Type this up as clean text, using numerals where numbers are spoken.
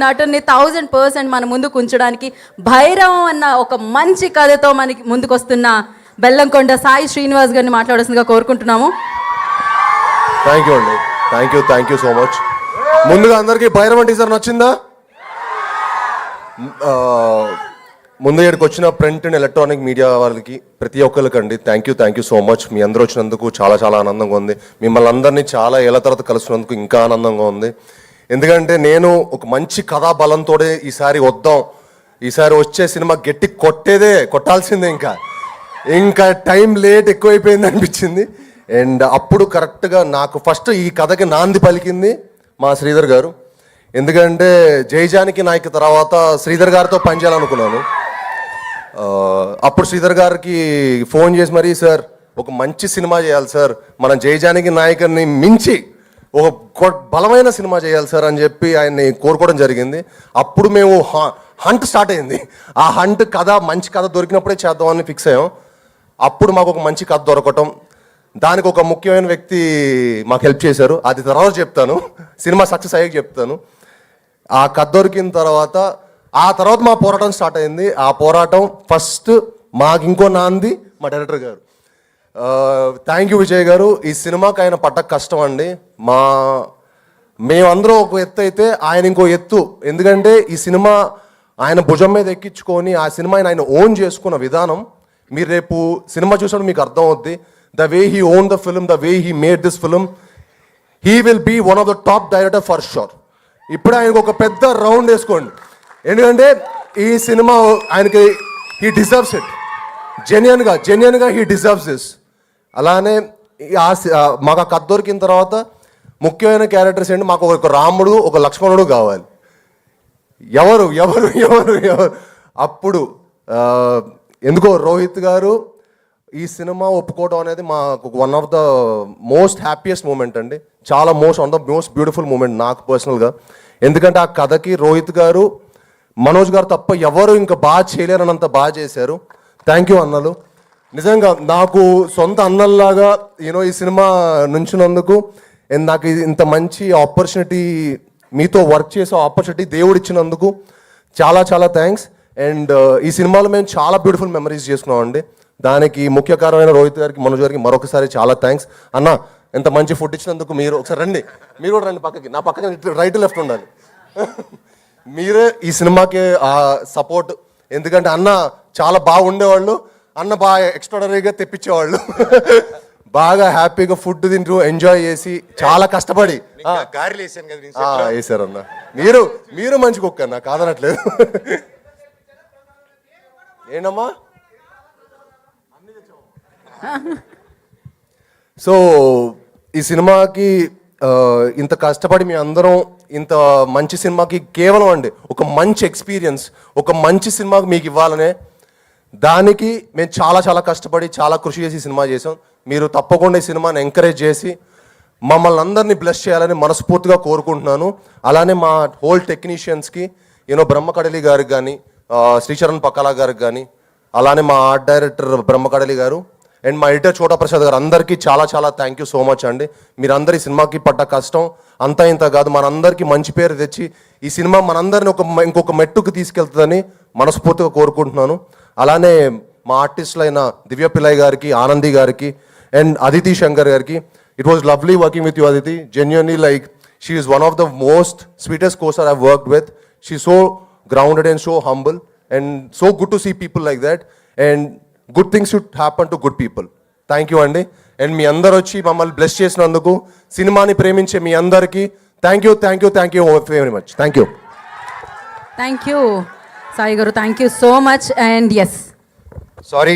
నటుని 1000% మన ముందుకు ఉంచడానికి భైరవం అన్న ఒక మంచి కథతో మనకి ముందుకు వస్తున్న బెల్లంకొండ సాయి శ్రీనివాస్ గారిని మాట్లాడాల్సిందిగా కోరుకుంటున్నాము. థ్యాంక్ యూ అండి, థ్యాంక్ యూ సో మచ్. ముందుగా అందరికీ భైరవం టీజర్ నచ్చిందా? ముందు ఇక్కడికి వచ్చిన ప్రింట్ అండ్ ఎలక్ట్రానిక్ మీడియా వాళ్ళకి ప్రతి ఒక్కరికండి థ్యాంక్ యూ సో మచ్. మీ అందరూ వచ్చినందుకు చాలా ఆనందంగా ఉంది. మిమ్మల్ని అందరినీ చాలా ఏళ్ళ తర్వాత కలుసుకున్నందుకు ఇంకా ఆనందంగా ఉంది. ఎందుకంటే నేను ఒక మంచి కథా బలంతో ఈసారి వచ్చే సినిమా గట్టి కొట్టాల్సిందే. ఇంకా టైం లేట్ ఎక్కువైపోయింది అనిపించింది. అండ్ అప్పుడు కరెక్ట్గా నాకు ఫస్ట్ ఈ కథకి నాంది పలికింది మా శ్రీధర్ గారు. ఎందుకంటే జయజానికి నాయక్ తర్వాత శ్రీధర్ గారితో పనిచేయాలనుకున్నాను. అప్పుడు శ్రీధర్ గారికి ఫోన్ చేసి మరీ, సార్ ఒక మంచి సినిమా చేయాలి సార్, మన జయజానికి నాయకుని మించి ఒక బలమైన సినిమా చేయాలి సార్ అని చెప్పి ఆయన్ని కోరుకోవడం జరిగింది. అప్పుడు మేము హంట్ స్టార్ట్ అయింది. ఆ హంట్ కథ మంచి కథ దొరికినప్పుడే చేద్దామని ఫిక్స్ అయ్యాం. అప్పుడు మాకు ఒక మంచి కథ దొరకటం, దానికి ఒక ముఖ్యమైన వ్యక్తి మాకు హెల్ప్ చేశారు. అది తర్వాత చెప్తాను, సినిమా సక్సెస్ అయ్యాక చెప్తాను. ఆ కథ దొరికిన తర్వాత మా పోరాటం స్టార్ట్ అయింది. ఆ పోరాటం ఫస్ట్ మాకు ఇంకో నాంది మా డైరెక్టర్ గారు. థ్యాంక్ యూ విజయ్ గారు. ఈ సినిమాకి ఆయన పడ్డ కష్టం అండి. మేమందరం ఒక ఎత్తు అయితే ఆయన ఇంకో ఎత్తు. ఎందుకంటే ఈ సినిమా ఆయన భుజం మీద ఎక్కించుకొని ఆ సినిమాని ఆయన ఓన్ చేసుకున్న విధానం మీరు రేపు సినిమా చూసినప్పుడు మీకు అర్థం అవుద్ది. The way he own the film, the way he made this film, he will be one of the top director for sure. ఇప్పుడు ఆయనకు ఒక పెద్ద రౌండ్ వేసుకోండి. ఎందుకంటే ఈ సినిమా ఆయనకి హీ డిజర్వ్స్ ఇట్. జెన్యున్గా హీ డిజర్వ్స్ దిస్. అలానే మాకు ఆ కథ దొరికిన తర్వాత ముఖ్యమైన క్యారెక్టర్స్ ఏంటి, మాకు ఒక రాముడు ఒక లక్ష్మణుడు కావాలి. ఎవరు అప్పుడు ఎందుకో రోహిత్ గారు ఈ సినిమా ఒప్పుకోవడం అనేది మాకు one of the most happiest moment అండి. చాలా one of the most beautiful moment నాకు పర్సనల్గా. ఎందుకంటే ఆ కథకి రోహిత్ గారు, మనోజ్ గారు తప్ప ఎవరు ఇంకా బాగా చేయలేరన్నంత బాగా చేశారు. థ్యాంక్ యూ అన్నలు. నిజంగా నాకు సొంత అన్నల్లాగా ఈ సినిమా నుంచినందుకు, నాకు ఇంత మంచి ఆపర్చునిటీ, మీతో వర్క్ చేసే ఆపర్చునిటీ దేవుడు ఇచ్చినందుకు చాలా థ్యాంక్స్. అండ్ ఈ సినిమాలో మేము చాలా బ్యూటిఫుల్ మెమరీస్ చేసుకున్నామండి. దానికి ముఖ్య కారణమైన రోహిత్ గారికి, మనోజ్ గారికి మరొకసారి చాలా థ్యాంక్స్. అన్న ఎంత మంచి ఫుడ్ ఇచ్చినందుకు మీరు ఒకసారి రండి, మీరు కూడా రండి పక్కకి. నా పక్కన రైట్ లెఫ్ట్ ఉండాలి. మీరే ఈ సినిమాకి ఆ సపోర్ట్. ఎందుకంటే అన్న చాలా బాగుండేవాళ్ళు, అన్న బాగా ఎక్స్ట్రాడనరీగా తెప్పించేవాళ్ళు. బాగా హ్యాపీగా ఫుడ్ తింటూ ఎంజాయ్ చేసి చాలా కష్టపడి వేసారు అన్న. మీరు మంచి కుక్క అన్న, కాదనట్లేదు. ఏంటమ్మా? సో ఈ సినిమాకి ఇంత కష్టపడి మీ అందరం ఇంత మంచి సినిమాకి కేవలం అండి ఒక మంచి ఎక్స్పీరియన్స్, ఒక మంచి సినిమాకి మీకు ఇవ్వాలనే దానికి మేము చాలా కష్టపడి చాలా కృషి చేసి సినిమా చేసాం. మీరు తప్పకుండా ఈ సినిమాని ఎంకరేజ్ చేసి మమ్మల్ని అందరినీ బ్లెస్ చేయాలని మనస్ఫూర్తిగా కోరుకుంటున్నాను. అలానే మా హోల్ టెక్నీషియన్స్కి, బ్రహ్మకడలి గారికి కానీ, శ్రీచరణ్ పక్కలా గారికి కానీ, అలానే మా ఆర్ట్ డైరెక్టర్ బ్రహ్మకడలి గారు అండ్ మా ఎడిటర్ చోటా ప్రసాద్ గారు, అందరికీ చాలా థ్యాంక్ యూ సో మచ్ అండి. మీరందరూ ఈ సినిమాకి పడ్డ కష్టం అంతా ఇంత కాదు, మనందరికీ మంచి పేరు తెచ్చి ఈ సినిమా మనందరిని ఇంకొక మెట్టుకు తీసుకెళ్తుందని మనస్ఫూర్తిగా కోరుకుంటున్నాను. అలానే మా ఆర్టిస్టులైన దివ్య పిల్లయ్య గారికి, ఆనంది గారికి అండ్ అదితి శంకర్ గారికి, it was lovely working with you Aditi. Genuinely like she is one of the most sweetest costar I've worked with. She so grounded and so humble and so good to see people like that. And good things should happen to good people. Thank you అండి. And మీ అందరు వచ్చి మమ్మల్ని bless చేసినందుకు, సినిమాని ప్రేమించే మీ అందరికీ thank you very much. Thank you Sai గారు, thank you so much. And yes, sorry